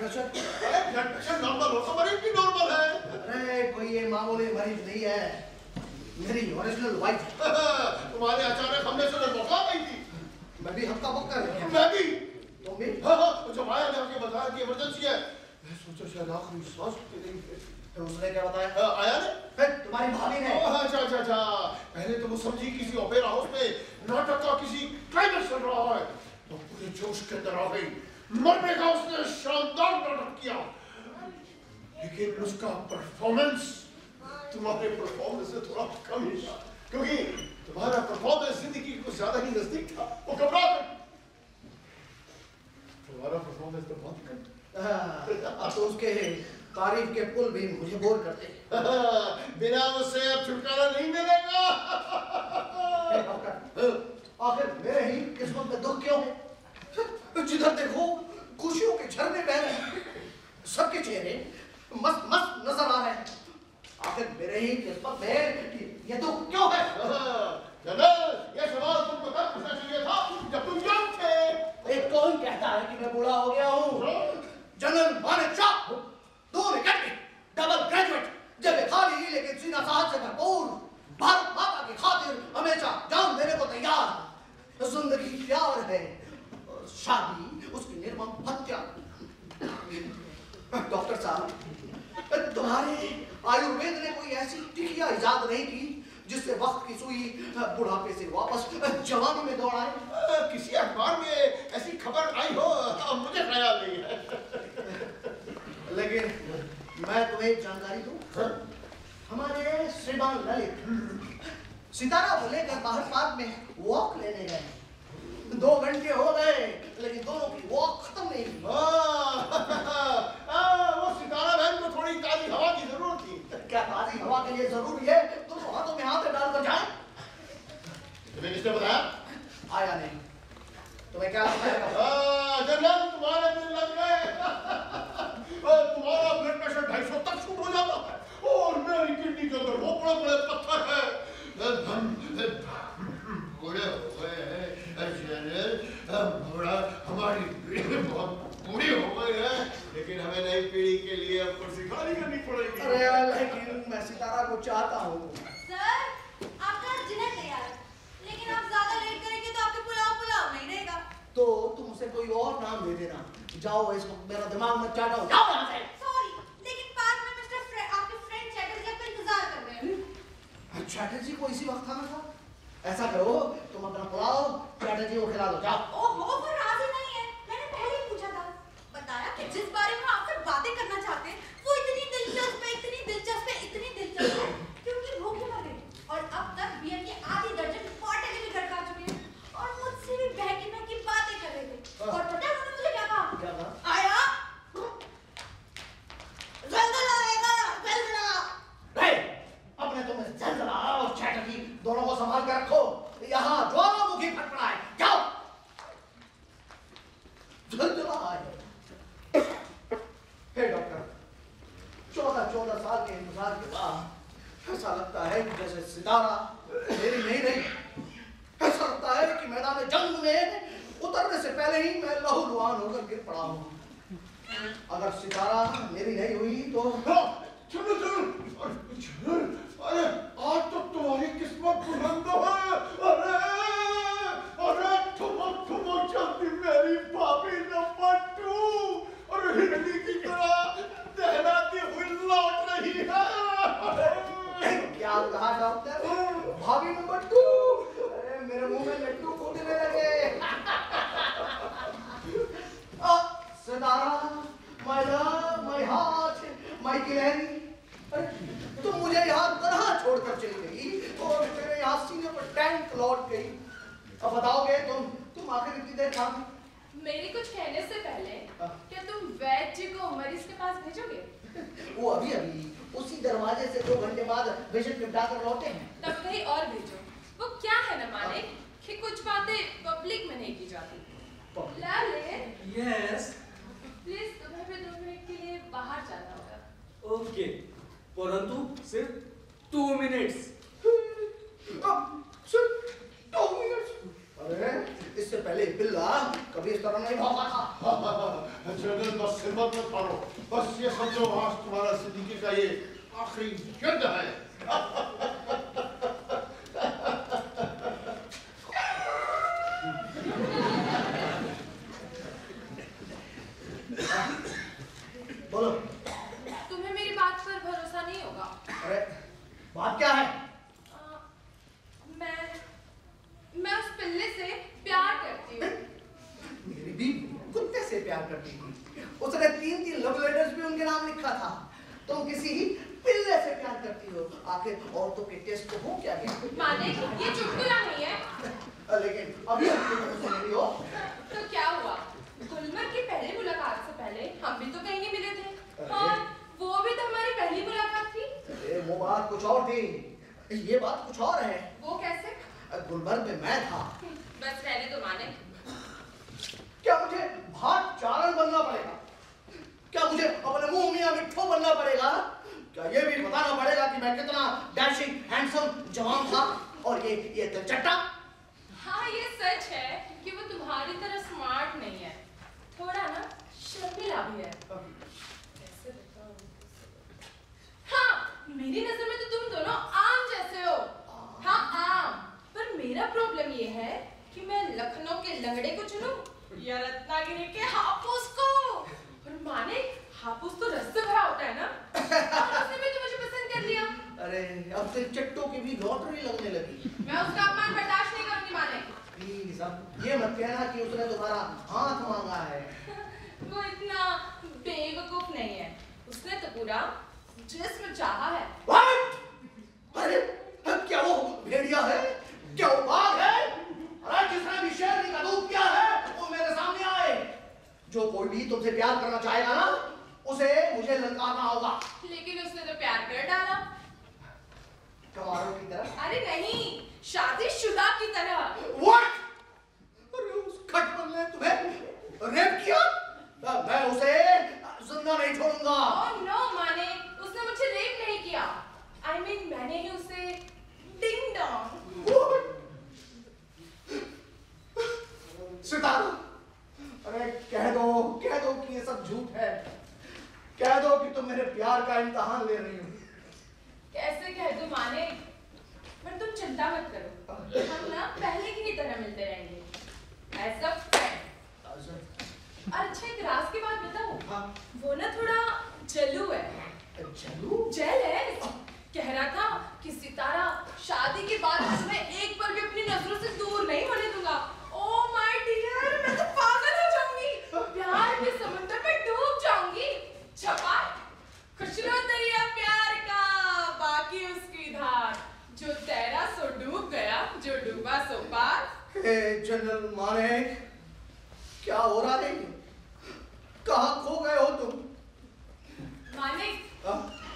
Pressure? अरे blood pressure normal हो तो मरीज भी नॉर्मल है। अरे कोई ये मामूली मरीज नहीं है, मेरी ओरिजिनल वाइफ। तुम्हारे अचानक हमने से मौका नहीं थी। मैं भी हफ्ता बुक कर रही हूँ। मैं भी। तुम भी? हाँ, जब आया ने आके बताया कि इमरजेंसी है, मैं सोचा शायद आखिरी सांस की नहीं है। तो उसने क्या बताया? आया ने? तुम्हारी भाभी ने? अच्छा। पहले तो वो समझी किसी ओपेरा हाउस में नाटक का किसी क्लाइमेक्स चल रहा है, तो पूरे जोश के अंदर आ गई। मरने का उसने शानदार नाटक किया, लेकिन उसका परफॉर्मेंस तुम्हारे परफॉर्मेंस से थोड़ा कम ही था, क्योंकि तुम्हारा परफॉर्मेंस जिंदगी को ज्यादा ही नजदीक था। वो घबरा गई। तुम्हारा परफॉर्मेंस तो बहुत कम। अब तो उसके तारीफ के पुल भी मुझे बोर करते। बिना उससे अब छुटकारा नहीं मिलेगा। आखिर मेरे ही किस्मत में दुख क्यों है? जिधर देखो खुशियों के झरने बह रहे हैं, सबके चेहरे मस्त मस्त नजर आ रहे हैं। आखिर मेरे ही किस्मत में ये दुख क्यों है? जनरल, ये सवाल तुमको तब पूछना चाहिए था जब तुम यंग थे। एक कौन कहता है कि मैं बूढ़ा हो गया हूँ? जनरल मानिक शाह, 2 विकेट में डबल ग्रेजुएट, जब खाली लेकिन सीना साहस से भरपूर, भारत माता की खातिर हमेशा जान देने को तैयार। जिंदगी प्यार है और शादी उसकी निर्मम हत्या। डॉक्टर साहब, तुम्हारे आयुर्वेद ने कोई ऐसी टिकिया इजाद नहीं की जिससे वक्त की सुई बुढ़ापे से वापस जवानी में दौड़ाए? किसी अखबार में ऐसी खबर आई हो, मुझे ख्याल नहीं है। लेकिन मैं तुम्हें एक जानकारी दूं। हमारे श्रीमान ललित सितारा को लेकर बाहर पार्क में वॉक लेने गए। 2 घंटे हो गए लेकिन दोनों की वॉक खत्म नहीं हुई। वो सितारा बहन को थोड़ी ताजी हवा की जरूरत थी। क्या ताजी हवा के लिए जरूरी है दोनों हाथों में हाथ डालकर जाएं? तुम्हें किसने बताया? आया नहीं। तुम्हें क्या लगता है? जनरल, तुम्हारे दिल लग गए। तुम्हारा ब्लड प्रेशर 250 तक शूट हो जाता है और मेरी किडनी के अंदर वो बड़े पत्थर है। बूढ़े हो गए हैं जनरल, हमारी पीढ़ी बहुत बूढ़ी हो गई है, लेकिन हमें नई पीढ़ी के लिए अब कुर्सी खाली करनी पड़ेगी। अरे लेकिन मैं सितारा को चाहता हूँ। सर, आपका डिनर तैयार है, लेकिन आप ज्यादा लेट करेंगे तो आपके पुलाव नहीं रहेगा। तो तुम उसे कोई और नाम दे देना। जाओ, इसको मेरा दिमाग मत चाटो, जाओ यहाँ से। सॉरी, लेकिन पार्क में आपके फ्रेंड चैटर्जी आपका इंतजार कर रहे हैं। चैटर्जी को इसी वक्त आना था? ऐसा करो, तुम अपना पुलाव चैटर्जी को खिला दो, जाओ। ओहो, वो राजी नहीं है। मैंने पहले ही पूछा था, बताया कि जिस बारे में आपसे बातें करना चाहते हैं वो इतनी दिलचस्प है, क्योंकि भूखे मर गए और अब तक बियर के आधी दर्जन बॉटल भी घर खा चुके हैं और मुझसे भी बहकी बातें कर रहे थे। और पता है उन्होंने मुझे क्या कहा? आया अपने तुम्हें जलजला और चैटर्जी दोनों को संभाल कर रखो। यहाँ ज्वालामुखी फट पड़ा है, जाओ। जलजला है। हे डॉक्टर, 14 साल के इंतजार के बाद ऐसा लगता है कि जैसे सितारा मेरी नहीं रही। ऐसा लगता है कि मैदान जंग में उतरने से पहले ही मैं लहूलुहान होकर गिर पड़ा हूँ। अगर सितारा मेरी नहीं हुई तो चलो, अरे आज तो तुम्हारी किस्मत बुलंद है। अरे ठुमक चलती मेरी भाभी नंबर 2 और हिरनी की तरह दहलाती हुई लौट रही है। क्या कहा डॉक्टर? भाभी नंबर 2? अरे मेरे मुंह में लड्डू फूटने लगे। Sitara, my love, my heart, my गिलहरी, तुम मुझे यहाँ तरह छोड़कर चली गई और मेरे यहाँ सीने पर टैंक लौट गई। अब बताओगे तुम आखिर इतनी देर कहाँ थी? मेरी कुछ कहने से पहले क्या तुम वैद्य जी को मरीज के पास भेजोगे? वो अभी उसी दरवाजे से 2 घंटे बाद विजिट निपटा कर लौटे हैं। तब कहीं और भेजो। वो क्या है ना मालिक कि कुछ बातें पब्लिक में नहीं की जाती। ललित, यस, प्लीज तुम्हें भी 2 मिनट के लिए बाहर जाना होगा। ओके, परंतु सिर्फ 2 मिनट्स। सिर्फ 2 मिनट? अरे इससे पहले बिल्ला कभी इस तरह नहीं भौंका था। जनरल बस हिम्मत मत मारो, बस ये समझो आज तुम्हारा जिंदगी का ये आखिरी युद्ध है। बोलो। तुम्हें मेरी बात पर भरोसा नहीं होगा। अरे बात क्या है? मैं उस पिल्ले से प्यार करती हूँ। मेरी बीवी कुत्ते से प्यार करती थी। उसने 3 लव लेटर्स भी उनके नाम लिखा था। तुम किसी पिल्ले से प्यार करती हो। आखिर औरतों के टेस्ट तो हो क्या गया? माने ये चुटकुला नहीं है। लेकिन अभी तुम नहीं हो। तो क्या हुआ? गुलमर्ग की पहली मुलाकात से पहले हम भी तो कहीं नहीं मिले थे। हाँ, वो भी तो हमारी पहली मुलाकात थी। अरे वो बात कुछ और थी, ये बात कुछ और है। वो कैसे? गुलमर्ग में मैं था। बस रहने दो माने। क्या मुझे भाट चारण बनना पड़ेगा? क्या मुझे अपने मुंह मियां मिट्ठू बनना पड़ेगा? क्या ये भी बताना पड़ेगा कि मैं कितना डैशिंग हैंडसम जवान था और ये तिलचट्टा? हाँ, ये सच है कि वो तुम्हारी तरह स्मार्ट नहीं है, थोड़ा ना शर्मीला भी है। कैसे बताऊं? हाँ, मेरी नजर में तो तुम दोनों आम जैसे हो। हाँ, आम। पर मेरा प्रॉब्लम ये है कि मैं लखनऊ के लंगड़े को चुनूं या रत्नागिरी के हापुस को। और माने हापुस तो रस से भरा होता है ना, और उसने भी तो मुझे पसंद कर लिया। अरे अब तिलचट्टों की भी लॉटरी लगने लगी। मैं उसका अपमान बर्दाश्त नहीं करूंगी माने। प्लीज अब ये मत कहना कि उसने तुम्हारा हाथ मांगा है। वो इतना बेवकूफ नहीं है, उसने तो पूरा जिस्म चाहा है। What? अरे क्या वो भेड़िया है? क्या वो बाघ है? अरे जिसने भी शेरनी का दूध किया है वो मेरे सामने आए। जो कोई भी तुमसे प्यार करना चाहेगा ना, उसे मुझे ललकारना होगा। लेकिन उसने तो प्यार कर डाला। कमारों की तरह? अरे नहीं, शादीशुदा की तरह। What? अरे उस खटमल ने तुम्हें रेप किया? मैं उसे जिंदा नहीं छोड़ूंगा। ओह नो माने, उसने मुझे रेप नहीं किया। I mean, मैंने ही उसे डिंग डोंग। सितारा, अरे कह दो कि ये सब झूठ है। कह दो कि तुम मेरे प्यार का इम्तिहान ले रही हो। कैसे कह दूं माने? पर तुम चिंता मत करो, हम ना पहले की तरह मिलते रहेंगे। ऐसा फ्रेंड। अच्छा, एक राज की बात बताऊं? हाँ। वो ना थोड़ा जलू है। जलू? जेलस। कह रहा था कि सितारा शादी के बाद तुम्हें एक पल भी अपनी नजरों से दूर नहीं होने दूंगा। ओह माय डियर, मैं तो पागल हो जाऊंगी। प्यार के समुद्र में डूब जाऊंगी। छपा खुशरो दरिया प्यार का, बाकी उसकी धार। जो तैरा सो डूब गया, जो डूबा सो पार। जनरल मानेक, क्या हो रहा है? कहाँ खो गए हो तुम? मानिक,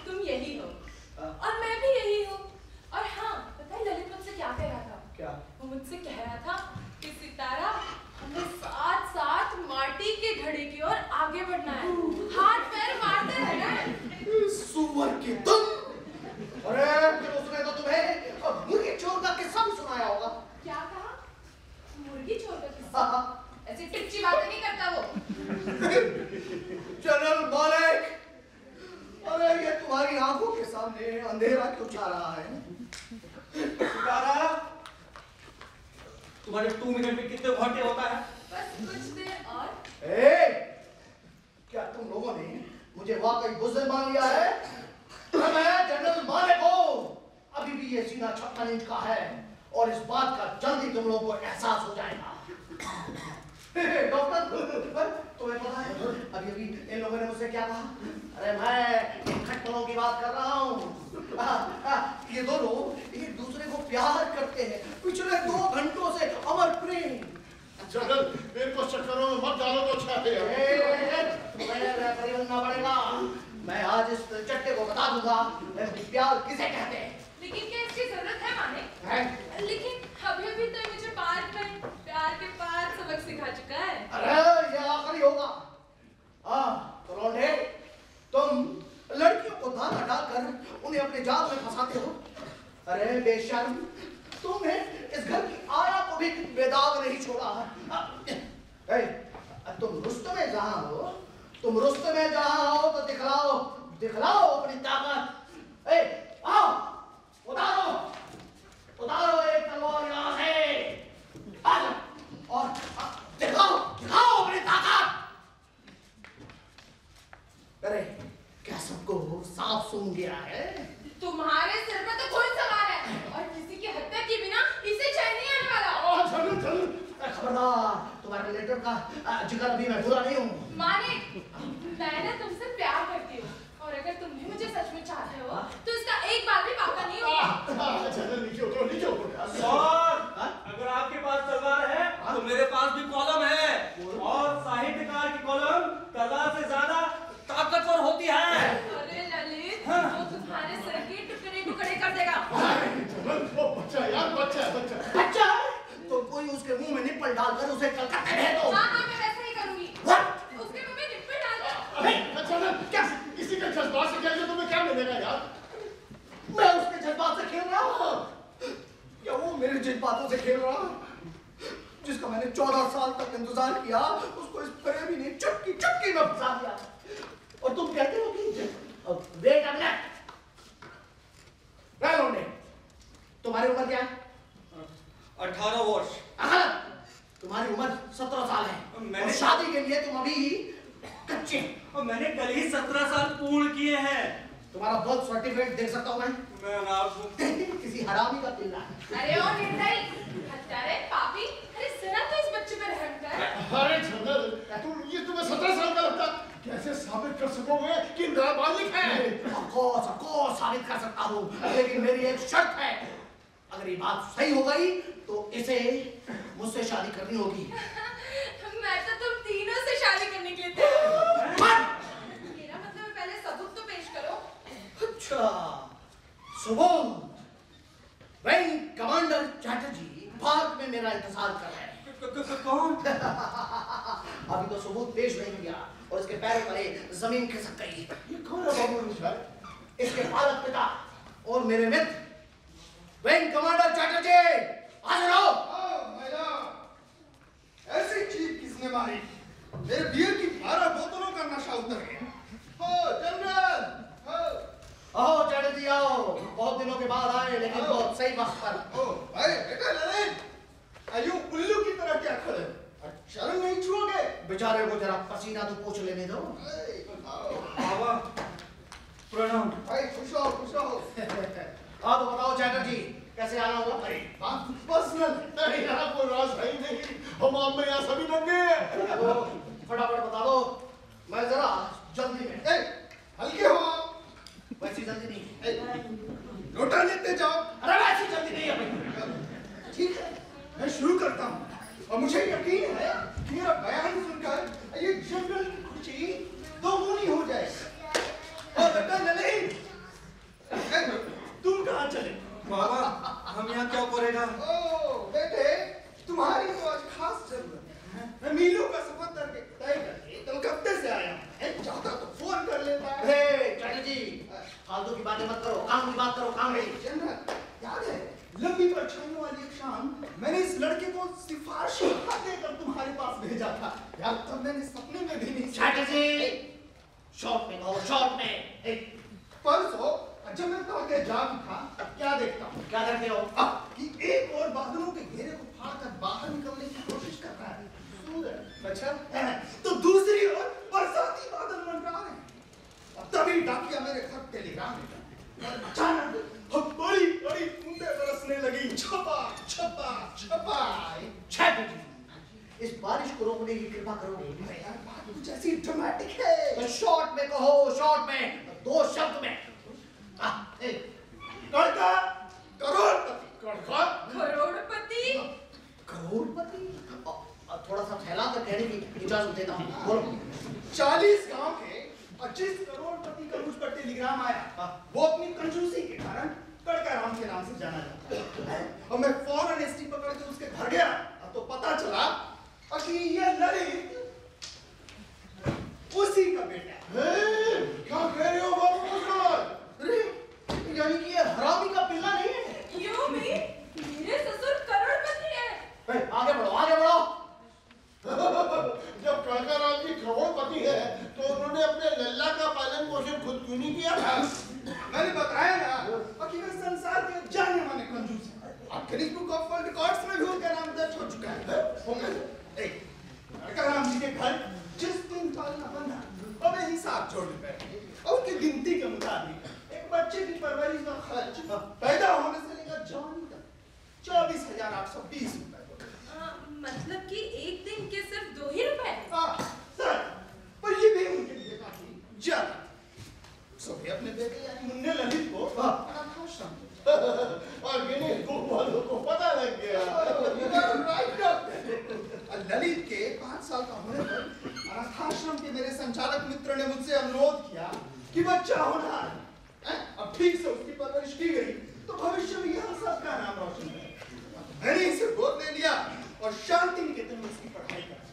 तुम यही हो हाँ। और मैं भी यही हूँ। और हाँ, पता है ललित मुझसे क्या कह रहा था? क्या? वो मुझसे कह रहा था कि सितारा, हमें साथ साथ माटी के घड़े की ओर आगे बढ़ना है। हाथ पैर मारते रहना है। सुअर की तुम! अरे फिर उसने तो तुम्हें मुर्गी चोर का किस्सा भी सुनाया होगा। क्या कहा? मुर्गी चोर का किस्सा? ऐसी टिच्ची बातें नहीं करता वो। जनरल मालिक, अरे ये तुम्हारी आंखों के सामने अंधेरा क्यों छा रहा है? सितारा, तुम्हारे 2 मिनट में कितने घंटे होता है? बस कुछ देर और। क्या तुम लोगों ने मुझे वाकई बुज़दिल मान लिया है? मैं जनरल मालिक हूँ। अभी भी ये सीना 56 इंच का है और इस बात का जल्दी तुम लोगों को एहसास हो जाएगा। डॉक्टर, तुम्हें पता है अभी इन लोगों ने मुझसे क्या कहा? अरे मैं इन खटमलों की बात कर रहा हूँ। ये दोनों एक दूसरे को प्यार करते हैं, पिछले 2 घंटों से अमर प्रेम। जनरल, मेरे को चक्करों में मत डालो तो अच्छा है। तुम्हें बनना पड़ेगा। मैं आज इस चट्टे को बता दूंगा प्यार किसे कहते हैं। लेकिन क्या इसकी जरूरत है माने? है? लेकिन अभी तो मुझे पार्क में प्यार के 5 सबक सिखा चुका है। अरे ये आखिरी होगा। तो लौंडे, तुम लड़कियों को धागा डालकर उन्हें अपने जाल में फंसाते हो। अरे बेशर्म, तुमने इस घर की आया को भी बेदाग नहीं छोड़ा। जहां हो, तुम रुस्तमे में जहां हो तो दिखलाओ अपनी ताकत। ए, आओ, उतारो एक तलवार यहाँ से, और दिखाओ अपनी ताकत। अरे क्या सबको साफ सुन गया है? तुम्हारे सिर पे तो खून सवार है और किसी की हत्या की बिना इसे चैन नहीं आने वाला। चल खबरदार, तुम्हारे लेटर का जिक्र अभी मैं भूला नहीं हूँ। मानिक, मैं ना तुमसे प्यार करती हूँ और अगर तुम भी मुझे सच में चाहते हो तो इसका एक बार भी पाका नहीं होगा। चल नीचे उतरो सर, अगर आपके पास तलवार है तो मेरे पास भी कॉलम है और साहित्यकार की कॉलम तलवार से ज्यादा ताकतवर होती है। अरे ललित, वो तुम्हारे सर के टुकड़े कर देगा। बच्चा तो कोई उसके मुंह में निप्पल डालकर उसे कलकत्ते भेज दो। हाँ, मैं वैसा ही करूंगी। उसके मुंह में निप्पल डाल दो। क्या किसी के जज्बात से खेलने तुम्हें क्या मिलेगा यार? मैं उसके जज्बात से खेल रहा हूँ या वो मेरे जज्बातों से खेल रहा? जिसका मैंने 14 साल तक इंतजार किया, उसको इस प्रेमी ने चुटकी में फंसा दिया। और तुम कहते हो कि वेट अ मिनट, तुम्हारी उम्र क्या है? 18 वर्ष। तुम्हारी उम्र 17 साल है और शादी के लिए तुम अभी कच्चे। और मैंने कल ही 17 साल पूर्ण किए हैं। तुम्हारा बर्थ सर्टिफिकेट देख सकता हूँ मैं? मैं अनाथ हूँ। किसी हरामी का पिल्ला है। अरे ओ निर्दयी, हत्यारे, पापी, अरे जरा तो इस बच्चे पे रहम कर। अरे जनरल, तुम्हें 17 साल का लगता, कैसे साबित कर सकोगे कि नाबालिग है? Of course, साबित कर सकता हूँ, लेकिन मेरी एक शर्त है। अगर ये बात सही हो गई तो इसे मुझसे शादी करनी होगी। मैं तो तुम तीनों से शादी करने के लिए तैयार हूं। मेरा मतलब पहले सबूत तो पेश करो। अच्छा, सबूत? रैंक कमांडर चैटर्जी पार्क में मेरा इंतजार कर रहे हैं। कौन? अभी तो सबूत पेश नहीं किया और इसके पैरों तले जमीन खिसक गई। ये कौन है बाबू? इसके पालक पिता और मेरे मित्र रैंक कमांडर चैटर्जी, हाजिर हो। ऐसी चीज किसने मारी? मेरे बियर की 12 बोतलों का नशा उतर गया। हो जनरल, आओ चैटर्जी आओ, बहुत दिनों के बाद आए लेकिन बहुत सही वक्त पर। ओ भाई बेटा ललित, आयु उल्लू की तरह क्या खड़े? शर्म नहीं छुओगे? बेचारे को जरा पसीना तो पोंछ लेने दो। बाबा, प्रणाम। भाई खुश रहो। हाँ तो बताओ चैटर्जी, कैसे आना होगा? अरे बात पर्सनल, नहीं यहाँ कोई राज है ही नहीं, हम आप में यहाँ सभी नंगे हैं। वो फटाफट बता दो, मैं जरा जल्दी में। हल्के हो? वैसी जल्दी नहीं। लोटा लेते जाओ। अरे वैसी जल्दी नहीं है। ठीक है, मैं शुरू करता हूँ और मुझे यकीन है कि मेरा बयान सुनकर ये जनरल की खुशी दोगुनी हो जाएगी। और बेटा ललित, तुम कहाँ चले? बाबा, हम यहाँ क्या करेगा? ओ बेटे, तुम्हारी तो आज खास जरूरत है। मैं मीलों का सफर करके तय करके कलकत्ते से आया हूँ। चाहता तो फोन कर लेता। चैटर्जी, फालतू की बातें मत करो, काम की बात करो, काम की। जनरल, याद है लंबी परछाइयों वाली एक शाम मैंने इस लड़के को सिफारिशी खत देकर तुम्हारे पास भेजा था यार? तब मैंने सपने में भी नहीं चैटर्जी, शॉर्ट में कहो, शॉर्ट में। परसों जब मैं ताके जाग था तब क्या देखता हूँ? क्या करते हो? कि एक और बादलों के घेरे को फाड़कर बाहर निकलने की कोशिश कर रहा है सूरज। अच्छा, तो दूसरी ओर बरसाती बादल मंडरा रहे हैं। और तभी डाकिया मेरे घर टेलीग्राम भेजा और अचानक बड़ी बड़ी बूंदें बरसने लगी। छपा छपा छपा। चैटर्जी, इस बारिश को रोकने की कृपा करोगे? अरे यार बात कुछ ऐसी ड्रामेटिक है। तो शॉर्ट में कहो, शॉर्ट में, 2 शब्द में। कड़का करोड़पति। कड़का करोड़पति? करोड़पति? थोड़ा सा फैला कर कहने की इजाजत देता हूँ, बोलो। 40 गांव के 25 करोड़पति का मुझ पर टेलीग्राम आया। वो अपनी कंजूसी के कारण कड़का राम के नाम से जाना जाता है। और मैं फौरन एसटी पकड़ के उसके घर गया तो पता चला कि ये ललित उसी का बेटा है। क्या कह रहे हो बाबू? अरे, यानी कि ये हरामी का पिल्ला नहीं है? क्यों भी? मेरे ससुर करोड़पति है। आगे बढ़ो, आगे बढ़ो। जब कड़का राम जी करोड़पति किया था। मैंने बताया ना कि मैं संसार के जाने माने कंजूस हैं। अब Guinness book of world records में भी उनका नाम दर्ज हो चुका है। एक लड़का राम जी के घर जिस दिन पालना बंधा और वे हिसाब जोड़ने बैठे और उनकी गिनती के मुताबिक एक बच्चे की परवरिश का खर्च पैदा होने से लेकर जवानी तक 24,820 रुपए। मतलब कि एक दिन के सिर्फ 2 ही रुपए? सर, पर ये भी उनके लिए काफी ज्यादा। सुबह अपने बेटे यानी मुन्ने ललित को अनाथाश्रम और गिनीज बुक वालों को पता लग गया। ललित के 5 साल का होने पर अनाथाश्रम के मेरे संचालक मित्र ने मुझसे अनुरोध किया कि बच्चा होना है। अब ठीक से उसकी परवरिश की गई तो भविष्य में यहाँ सबका नाम रोशन है। मैंने इसे गोद ले लिया और शांति निकेतन में इसकी पढ़ाई करा।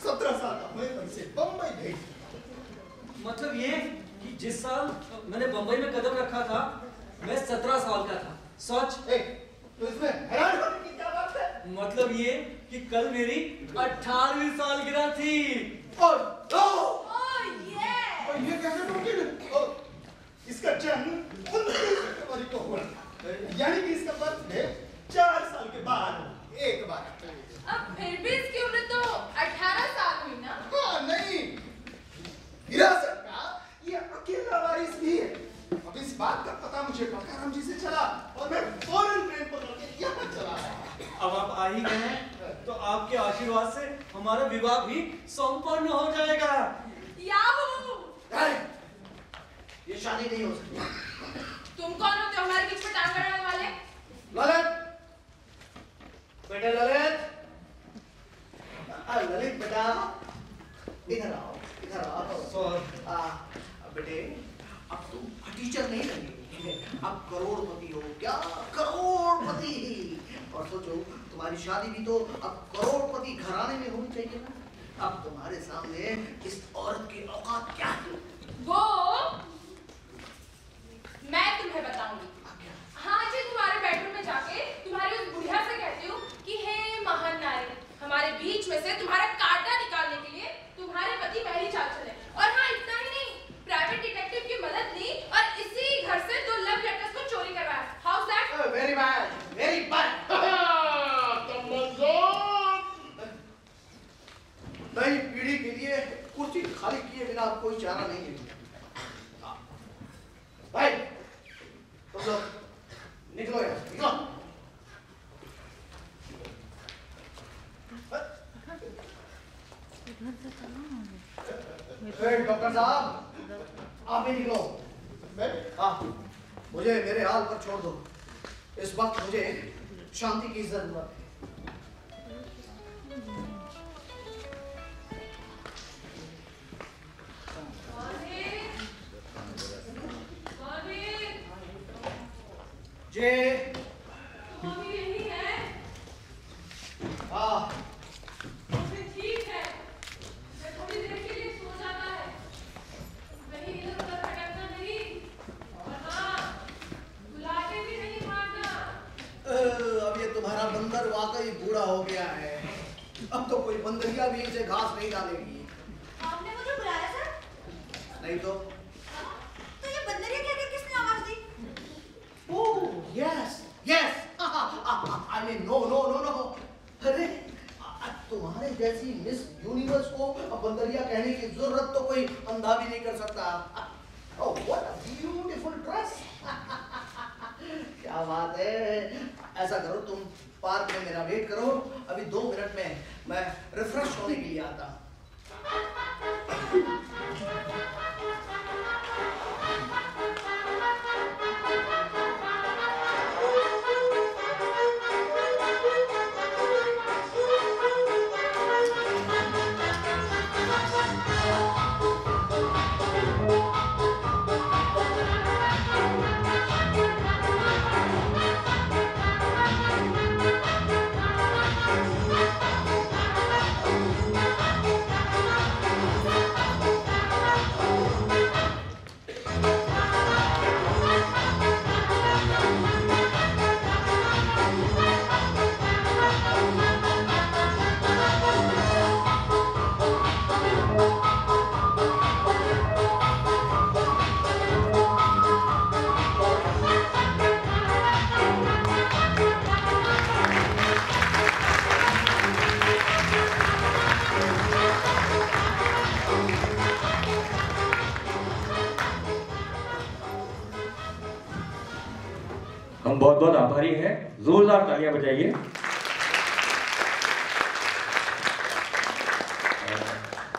17 साल का होने पर इसे बम्बई भेज दिया। मतलब ये कि जिस साल मैंने बंबई में कदम रखा था मैं 17 साल का था। सच? तो इसमें हैरान होने की क्या बात है? मतलब ये कि कल मेरी 18वीं सालगिरह थी। और ये ये कैसे मुमकिन है? इसका जन्म 29 फरवरी को हुआ, यानी कि इसका बर्थडे 4 साल के बाद एक बार। अब फिर भी इसकी उम्र तो 18 साल हुई ना? हाँ नहीं, विरासत का ये अकेला वारिस भी है। अब इस बात का पता मुझे बकाराम जी से चला और मैं फौरन ट्रेन पकड़ के यहाँ चला आया। अब आप आ ही गए हैं तो आपके आशीर्वाद से हमारा विवाह भी संपन्न हो जाएगा। याहू! ये शादी नहीं हो सकती। तुम कौन होते हो हमारे बीच में टांग अड़ाने वाले? ललित, बेटा ललित, ललित बेटा, इधर आओ, इधर आओ। बेटे, अब तुम टीचर नहीं लगेगी, अब करोड़पति हो। क्या करोड़पति? और सोचो तुम्हारी शादी भी तो अब करोड़पति घराने में होनी चाहिए ना। अब तुम्हारे सामने इस औरत की औकात क्या है? वो मैं तुम्हें बताऊंगी। हाँ जी, तुम्हारे बेडरूम में जाके तुम्हारी उस बुढ़िया से कहती हूँ कि हे महान नारी, हमारे बीच में से तुम्हारा कांटा निकालने के लिए तुम्हारे पति महली चाल चले। और हाँ, इतना ही नहीं, प्राइवेट डिटेक्टिव की मदद ली और इसी घर से 2 लव लेटर्स को चोरी करवाया। How is that? Very bad, very bad. नई पीढ़ी के लिए कुर्सी खाली किए बिना कोई चारा नहीं है। भाई, तुम लोग निकलो यार, निकलो। डॉक्टर साहब, आप भी निकलो। मुझे मेरे हाल पर छोड़ दो। इस वक्त मुझे शांति की जरूरत है। जे मम्मी यही है? हाँ, ठीक है, मैं थोड़ी देर के लिए सो जाता है। वही इधर उधर भटकना नहीं, और हाँ, बुलाके भी नहीं मारना। अब ये तुम्हारा बंदर वाकई बूढ़ा हो गया है। अब तो कोई बंदरिया भी इसे घास नहीं डालेगी। आपने मुझे बुलाया सर? नहीं तो ये बंदरिया कहकर किसने आवाज दी? Oh, yes, yes. I mean, no. अरे, तुम्हारे जैसी मिस यूनिवर्स को बंदरिया कहने की जरूरत तो कोई अंधा भी नहीं कर सकता। Oh, what a beautiful dress. क्या बात है। ऐसा करो, तुम पार्क में मेरा वेट करो। अभी 2 मिनट में मैं रिफ्रेश होने के लिए आता। हम बहुत बहुत आभारी हैं, जोरदार तालियां बजाइए।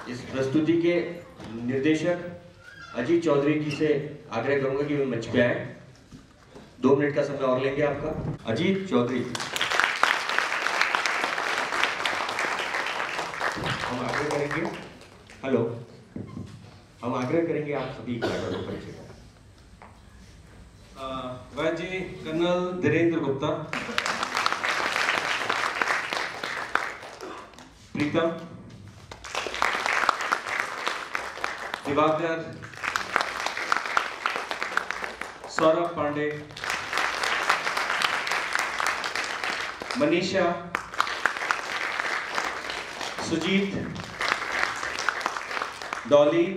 इस प्रस्तुति के निर्देशक अजीत चौधरी जी से आग्रह करूंगा कि वे मंच पे आए। 2 मिनट का समय और लेंगे आपका। अजीत चौधरी, हम आग्रह करेंगे, हेलो, हम आग्रह करेंगे आप सभी कलाकारों पर परिचय। वह जी कर्नल धीरेन्द्र गुप्ता, प्रीतम, दिवाकर, सौरभ पांडे, मनीषा, सुजीत, डॉली,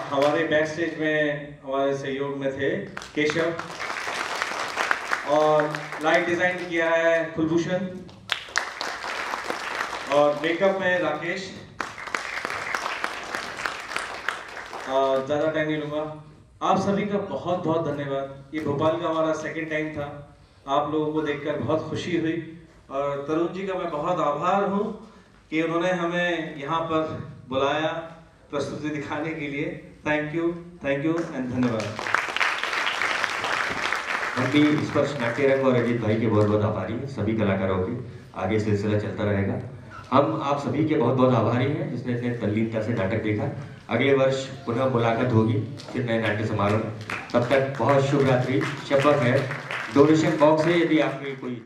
हमारे बैक स्टेज में हमारे सहयोग में थे केशव, और लाइट डिजाइन किया है कुलभूषण, और मेकअप में राकेश। ज़्यादा टाइम नहीं लूँगा। आप सभी का बहुत बहुत धन्यवाद। ये भोपाल का हमारा 2nd टाइम था। आप लोगों को देखकर बहुत खुशी हुई, और तरुण जी का मैं बहुत आभार हूँ कि उन्होंने हमें यहाँ पर बुलाया प्रस्तुति दिखाने के लिए। थैंक यू एंड धन्यवाद। हम भी स्पर्श नाट्यरंग और अजीत भाई के बहुत बहुत आभारी हैं, सभी कलाकारों के। आगे सिलसिला चलता रहेगा। हम आप सभी के बहुत बहुत आभारी हैं जिसने इतने तल्लीनता से नाटक देखा। अगले वर्ष पुनः मुलाकात होगी फिर नए नाट्य समारोह। तब तक बहुत शुभ रात्रि, शब ब खैर। डोनेशन बॉक्स है, यदि आपकी कोई